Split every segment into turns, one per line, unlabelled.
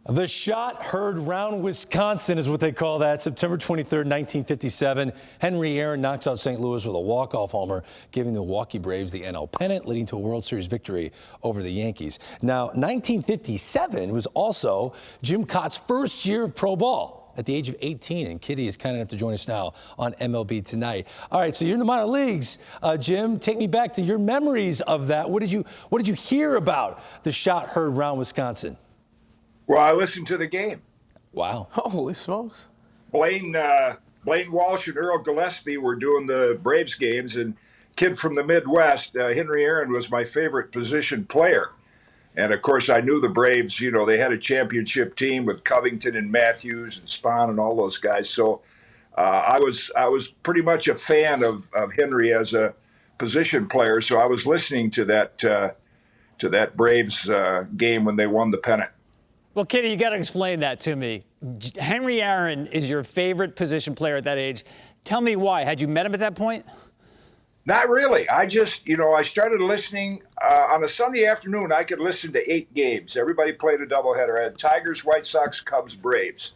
The shot heard round Wisconsin is what they call that. September 23rd, 1957. Henry Aaron knocks out St. Louis with a walk-off homer, giving the Milwaukee Braves the NL pennant, leading to a World Series victory over the Yankees. Now, 1957 was also Jim Kaat's first year of pro ball at the age of 18, and Kitty is kind enough to join us now on MLB Tonight. All right, so you're in the minor leagues, Jim. Take me back to your memories of that. What did you hear about the shot heard round Wisconsin?
Well, I listened to the game.
Wow.
Holy smokes.
Blaine Walsh and Earl Gillespie were doing the Braves games, and kid from the Midwest, Henry Aaron, was my favorite position player. And, of course, I knew the Braves, you know, they had a championship team with Covington and Matthews and Spahn and all those guys. So I was pretty much a fan of Henry as a position player. So I was listening to that Braves game when they won the pennant.
Well, Kitty, you got to explain that to me. Henry Aaron is your favorite position player at that age. Tell me why. Had you met him at that point?
Not really. I just, I started listening on a Sunday afternoon. I could listen to 8 games. Everybody played a doubleheader. I had Tigers, White Sox, Cubs, Braves.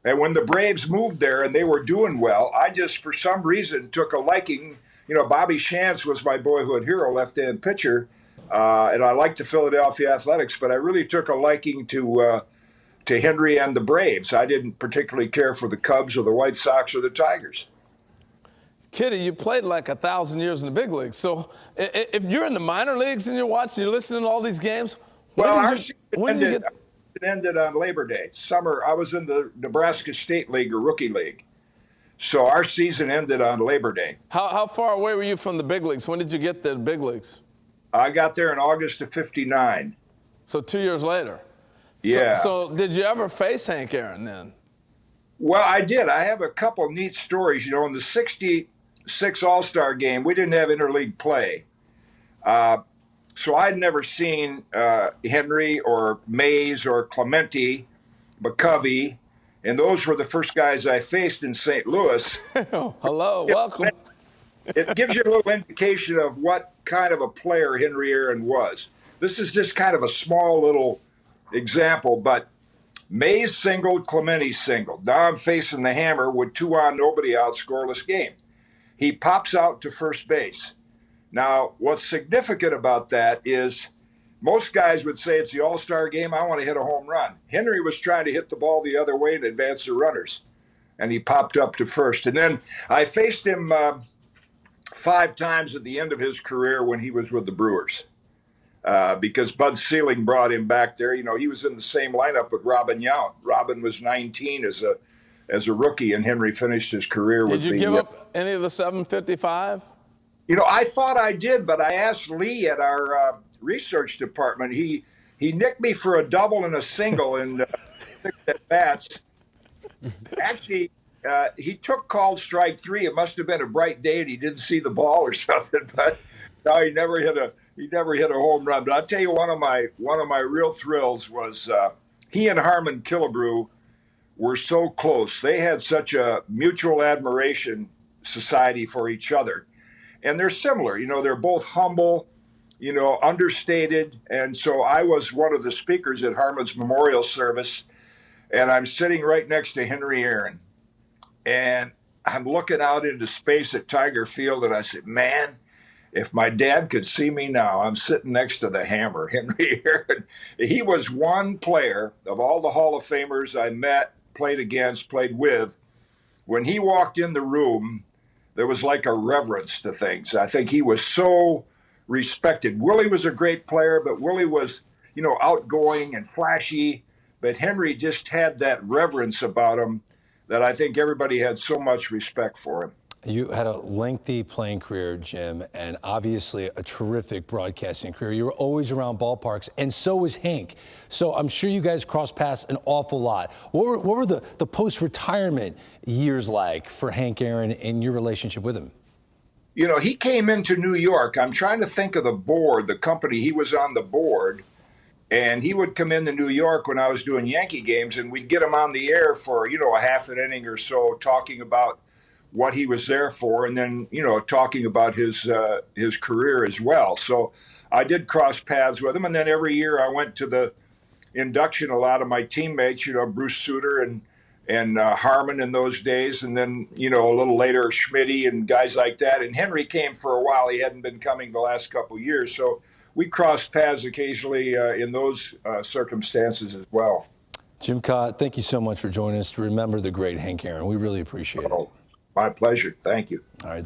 And when the Braves moved there and they were doing well, I just, for some reason, took a liking. Bobby Shantz was my boyhood hero, left-hand pitcher. And I liked the Philadelphia Athletics, but I really took a liking to Henry and the Braves. I didn't particularly care for the Cubs or the White Sox or the Tigers.
Kitty, you played like 1,000 years in the big leagues. So if you're in the minor leagues and you're watching, you're listening to all these games, when did you get?
It ended on Labor Day. Summer, I was in the Nebraska State League or Rookie League. So our season ended on Labor Day.
How far away were you from the big leagues? When did you get to the big leagues?
I got there in August of '59.
So 2 years later.
Yeah.
So did you ever face Hank Aaron then?
Well, I did. I have a couple neat stories. In the '66 All-Star game, we didn't have interleague play. So I'd never seen Henry or Mays or Clemente, McCovey, and those were the first guys I faced in St. Louis.
Hello, welcome.
It gives you a little indication of what kind of a player Henry Aaron was. This is just kind of a small little example, but Mays singled, Clemente singled. Now I'm facing the hammer with 2 on, nobody out, scoreless game. He pops out to first base. Now, what's significant about that is most guys would say it's the All-Star game, I want to hit a home run. Henry was trying to hit the ball the other way and advance the runners, and he popped up to first. And then I faced him 5 times at the end of his career when he was with the Brewers, because Bud Selig brought him back there. He was in the same lineup with Robin Yount. Robin was 19 as a rookie, and Henry finished his career with the...
Did you give up any of the 755?
I thought I did, but I asked Lee at our research department. He nicked me for a double and a single in 6 at-bats. Actually, he took called strike 3. It must have been a bright day and he didn't see the ball or something. But no, he never hit a home run. But I'll tell you, one of my real thrills was he and Harmon Killebrew were so close. They had such a mutual admiration society for each other, and they're similar. They're both humble, understated. And so I was one of the speakers at Harmon's memorial service, and I'm sitting right next to Henry Aaron. And I'm looking out into space at Tiger Field, and I said, man, if my dad could see me now, I'm sitting next to the hammer, Henry Aaron. He was one player of all the Hall of Famers I met, played against, played with. When he walked in the room, there was like a reverence to things. I think he was so respected. Willie was a great player, but Willie was, outgoing and flashy. But Henry just had that reverence about him that I think everybody had so much respect for him.
You had a lengthy playing career, Jim, and obviously a terrific broadcasting career. You were always around ballparks, and so was Hank. So I'm sure you guys crossed paths an awful lot. What were the post-retirement years like for Hank Aaron and your relationship with him?
He came into New York. I'm trying to think of the company. He was on the board. And he would come into New York when I was doing Yankee games, and we'd get him on the air for, a half an inning or so, talking about what he was there for, and then, talking about his career as well. So I did cross paths with him, and then every year I went to the induction a lot of my teammates, Bruce Sutter and Harmon in those days. And then, a little later, Schmitty and guys like that. And Henry came for a while. He hadn't been coming the last couple of years. So we crossed paths occasionally in those circumstances as well.
Jim Kaat, thank you so much for joining us to remember the great Hank Aaron. We really appreciate it.
My pleasure. Thank you.
All right.